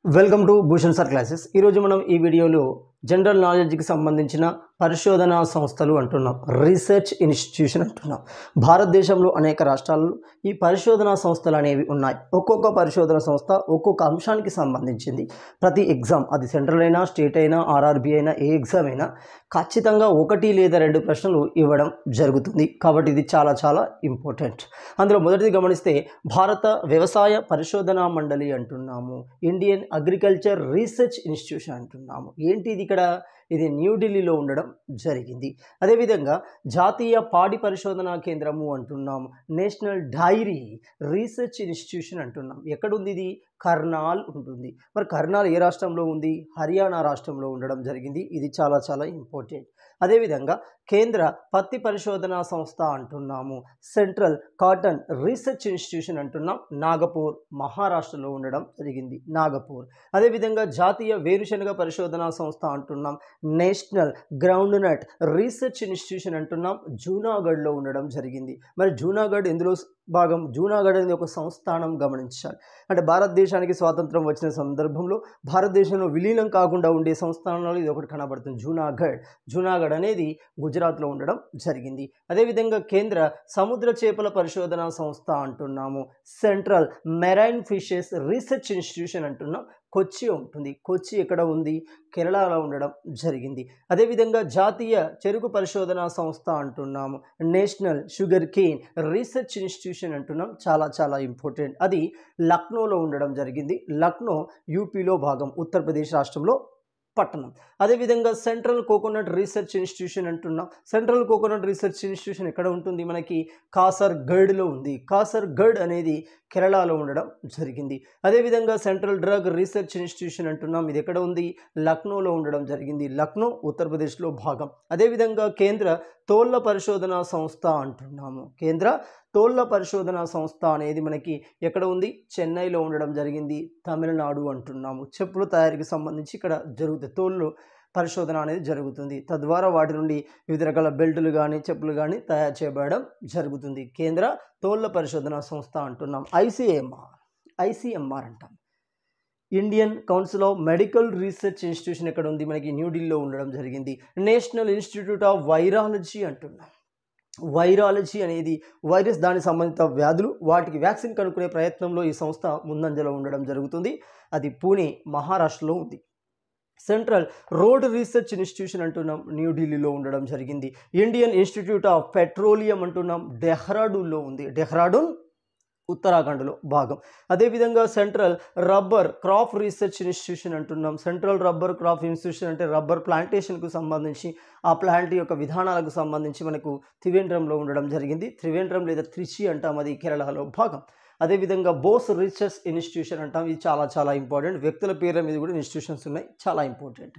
Welcome to Bhushan sir classes. ఈరోజు మనం ఈ వీడియోలో జనరల్ నాలెడ్జ్కి సంబంధించిన పరిశోధనా సంస్థలు అంటున్నాం, రీసెర్చ్ ఇన్స్టిట్యూషన్ అంటున్నాం. భారతదేశంలో అనేక రాష్ట్రాల్లో ఈ పరిశోధనా సంస్థలు అనేవి ఉన్నాయి. ఒక్కొక్క పరిశోధన సంస్థ ఒక్కొక్క అంశానికి సంబంధించింది. ప్రతి ఎగ్జామ్, అది సెంట్రల్ అయినా స్టేట్ అయినా ఆర్ఆర్బీ అయినా ఏ ఎగ్జామ్ అయినా ఖచ్చితంగా 1 లేదా 2 ప్రశ్నలు ఇవ్వడం జరుగుతుంది. కాబట్టి ఇది చాలా చాలా ఇంపార్టెంట్. అందులో మొదటిది గమనిస్తే భారత వ్యవసాయ పరిశోధనా మండలి అంటున్నాము, ఇండియన్ అగ్రికల్చర్ రీసెర్చ్ ఇన్స్టిట్యూషన్ అంటున్నాము. ఏంటి ఇది? ఇక్కడ ఇది న్యూఢిల్లీలో ఉండడం జరిగింది. అదేవిధంగా జాతీయ పాడి పరిశోధనా కేంద్రము అంటున్నాము, నేషనల్ డైరీ రీసెర్చ్ ఇన్స్టిట్యూషన్ అంటున్నాం. ఎక్కడుంది ఇది? కర్నాల్ ఉంటుంది. మరి కర్నాల్ ఏ రాష్ట్రంలో ఉంది? హర్యానా రాష్ట్రంలో ఉండడం జరిగింది. ఇది చాలా చాలా ఇంపార్టెంట్. అదేవిధంగా కేంద్ర పత్తి పరిశోధనా సంస్థ అంటున్నాము, సెంట్రల్ కాటన్ రీసెర్చ్ ఇన్స్టిట్యూషన్ అంటున్నాం, నాగపూర్ మహారాష్ట్రలో ఉండడం జరిగింది, నాగపూర్. అదేవిధంగా జాతీయ వేరుశనగ పరిశోధనా సంస్థ అంటున్నాం, national ground nut research institution అంటున్నాం, జూనాగఢ్లో ఉండడం జరిగింది. మరి జూనాగఢ్ ఎందులో భాగం? జూనాగఢ్ అనేది ఒక సంస్థానం, గమనించాలి. అంటే భారతదేశానికి స్వాతంత్రం వచ్చిన సందర్భంలో భారతదేశంలో విలీనం కాకుండా ఉండే సంస్థానాలు ఇది ఒకటి కనబడుతుంది, జూనాగఢ్ అనేది గుజరాత్లో ఉండడం జరిగింది. అదేవిధంగా కేంద్ర సముద్ర చేపల పరిశోధనా సంస్థ అంటున్నాము, central marine fishes research institution అంటున్నాం, కొచ్చి ఉంటుంది. కొచ్చి ఎక్కడ ఉంది? కేరళలో ఉండడం జరిగింది. అదేవిధంగా జాతీయ చెరుకు పరిశోధనా సంస్థ అంటున్నాము, national sugar cane research institution అంటున్నాం, చాలా చాలా ఇంపార్టెంట్. అది లక్నోలో ఉండడం జరిగింది. లక్నో యూపీలో భాగం, ఉత్తరప్రదేశ్ రాష్ట్రంలో పట్టణం. అదేవిధంగా సెంట్రల్ కోకోనట్ రీసెర్చ్ ఇన్స్టిట్యూషన్ అంటున్నాం. సెంట్రల్ కోకోనట్ రీసెర్చ్ ఇన్స్టిట్యూషన్ ఎక్కడ ఉంటుంది? మనకి కాసర్గఢ్లో ఉంది. కాసర్గఢ్ అనేది కేరళలో ఉండడం జరిగింది. అదేవిధంగా సెంట్రల్ డ్రగ్ రీసెర్చ్ ఇన్స్టిట్యూషన్ అంటున్నాం, ఇది ఎక్కడ ఉంది? లక్నోలో ఉండడం జరిగింది. లక్నో ఉత్తరప్రదేశ్లో భాగం. అదేవిధంగా కేంద్ర తోళ్ల పరిశోధనా సంస్థ అంటున్నాము, కేంద్ర తోళ్ల పరిశోధనా సంస్థ అనేది మనకి ఎక్కడ ఉంది? చెన్నైలో ఉండడం జరిగింది, తమిళనాడు అంటున్నాము. చెప్పుల తయారీకి సంబంధించి ఇక్కడ జరుగుతుంది, తోళ్ళు పరిశోధన అనేది జరుగుతుంది. తద్వారా వాటి నుండి వివిధ రకాల బెల్టులు కానీ చెప్పులు కానీ తయారు చేయబడడం జరుగుతుంది. కేంద్ర తోళ్ల పరిశోధనా సంస్థ అంటున్నాం. ఐసీఎంఆర్ అంటాం, Indian council of medical research institution ఎక్కడ ఉంది? మనకి న్యూఢిల్లీలో ఉండడం జరిగింది. నేషనల్ ఇన్స్టిట్యూట్ ఆఫ్ వైరాలజీ అంటున్నాం. వైరాలజీ అనేది వైరస్, దానికి సంబంధిత వ్యాధులు, వాటికి వ్యాక్సిన్ కనుక్కునే ప్రయత్నంలో ఈ సంస్థ ముందంజలో ఉండడం జరుగుతుంది. అది పూణే మహారాష్ట్రలో ఉంది. సెంట్రల్ రోడ్ రీసెర్చ్ ఇన్స్టిట్యూషన్ అంటున్నాం, న్యూఢిల్లీలో ఉండడం జరిగింది. ఇండియన్ ఇన్స్టిట్యూట్ ఆఫ్ పెట్రోలియం అంటున్నాం, డెహ్రాడూన్లో ఉంది. డెహ్రాడూన్ ఉత్తరాఖండ్లో భాగం. అదేవిధంగా central rubber crop research institution అంటున్నాం. సెంట్రల్ రబ్బర్ క్రాప్ ఇన్స్టిట్యూషన్ అంటే రబ్బర్ ప్లాంటేషన్కు సంబంధించి, ఆ ప్లాంట్ యొక్క విధానాలకు సంబంధించి మనకు త్రివేంద్రంలో ఉండడం జరిగింది. త్రివేంద్రం లేదా త్రిచి అంటాం, అది కేరళలో భాగం. అదేవిధంగా బోస్ రీసెర్చ్ ఇన్స్టిట్యూషన్ అంటాం, ఇది చాలా చాలా ఇంపార్టెంట్. వ్యక్తుల పేర్ల మీద కూడా ఇన్స్టిట్యూషన్స్ ఉన్నాయి, చాలా ఇంపార్టెంట్.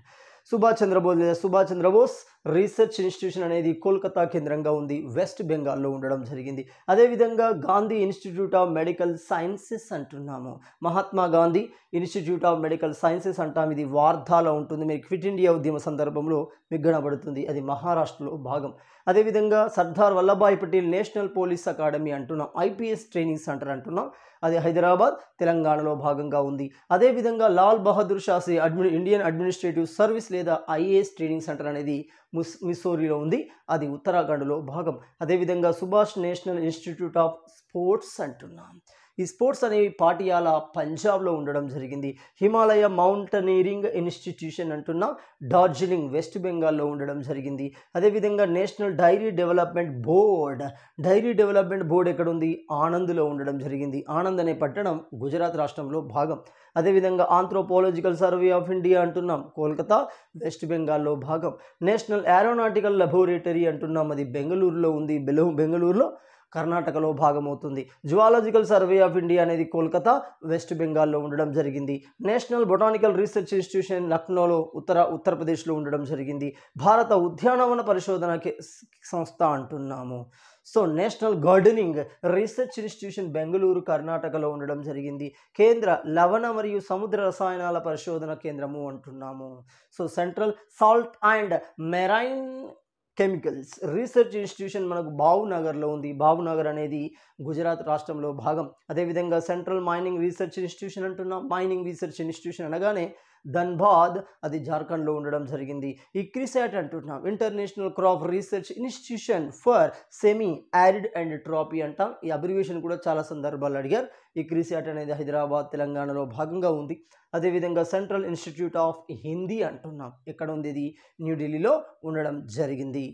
సుభాష్ చంద్రబోస్ లేదా సుభాష్ చంద్రబోస్ రీసెర్చ్ ఇన్స్టిట్యూషన్ అనేది కోల్కతా కేంద్రంగా ఉంది, వెస్ట్ బెంగాల్లో ఉండడం జరిగింది. అదేవిధంగా Gandhi institute of medical sciences అంటున్నాము, Mahatma Gandhi institute of medical sciences అంటాం, ఇది వార్ధాలో ఉంటుంది. మీరు క్విట్ ఇండియా ఉద్యమ సందర్భంలో మీకు కనబడుతుంది, అది మహారాష్ట్రలో భాగం. అదేవిధంగా Sardar Vallabhbhai Patel national police academy అంటున్నాం, ఐపీఎస్ ట్రైనింగ్ సెంటర్ అంటున్నాం, అది హైదరాబాద్ తెలంగాణలో భాగంగా ఉంది. అదేవిధంగా Lal Bahadur Shastri Indian administrative service లేదా ఐఏఎస్ ట్రైనింగ్ సెంటర్ అనేది మిస్సోరీలో ఉంది, అది ఉత్తరాఖండ్లో భాగం. అదేవిధంగా Subhash national institute of sports అంటున్నాం, ఈ స్పోర్ట్స్ అనేవి పాటియాలా పంజాబ్లో ఉండడం జరిగింది. హిమాలయ మౌంటనీరింగ్ ఇన్స్టిట్యూషన్ అంటున్నాం, డార్జిలింగ్ వెస్ట్ బెంగాల్లో ఉండడం జరిగింది. అదేవిధంగా నేషనల్ డైరీ డెవలప్మెంట్ బోర్డ్ ఎక్కడ ఉంది? ఆనంద్లో ఉండడం జరిగింది. ఆనంద్ అనే పట్టణం గుజరాత్ రాష్ట్రంలో భాగం. అదేవిధంగా ఆంథ్రోపాలజికల్ సర్వే ఆఫ్ ఇండియా అంటున్నాం, కోల్కతా వెస్ట్ బెంగాల్లో భాగం. నేషనల్ ఏరోనాటికల్ లబొరేటరీ అంటున్నాం, అది బెంగళూరులో ఉంది, బెంగళూరులో కర్ణాటకలో భాగమవుతుంది. జువాలజికల్ సర్వే ఆఫ్ ఇండియా అనేది కోల్కతా వెస్ట్ బెంగాల్లో ఉండడం జరిగింది. నేషనల్ బొటానికల్ రీసెర్చ్ ఇన్స్టిట్యూషన్ లక్నోలో ఉత్తరప్రదేశ్లో ఉండడం జరిగింది. భారత ఉద్యానవన పరిశోధన సంస్థ అంటున్నాము, so national gardening research institution Bengaluru కర్ణాటకలో ఉండడం జరిగింది. కేంద్ర లవణ మరియు సముద్ర రసాయనాల పరిశోధన కేంద్రము అంటున్నాము. So central salt and marine chemicals research institution మనకు భావ్నగర్లో ఉంది. భావ్నగర్ అనేది గుజరాత్ రాష్ట్రంలో భాగం. అదేవిధంగా సెంట్రల్ మైనింగ్ రీసెర్చ్ ఇన్స్టిట్యూషన్ అంటున్నాం. మైనింగ్ రీసెర్చ్ ఇన్స్టిట్యూషన్ అనగానే ధన్బాద్ అది జార్ఖండ్లో ఉండడం జరిగింది. ఇక్రిసాట్ అంటున్నాం, international crop research institution for semi arid and tropics అంటాం. ఈ అబ్రివేషన్ కూడా చాలా సందర్భాలు అడిగారు. ఇక్రిసాట్ అనేది హైదరాబాద్ తెలంగాణలో భాగంగా ఉంది. అదేవిధంగా సెంట్రల్ ఇన్స్టిట్యూట్ ఆఫ్ హిందీ అంటున్నాం. ఎక్కడ ఉంది? ఇది న్యూఢిల్లీలో ఉండడం జరిగింది.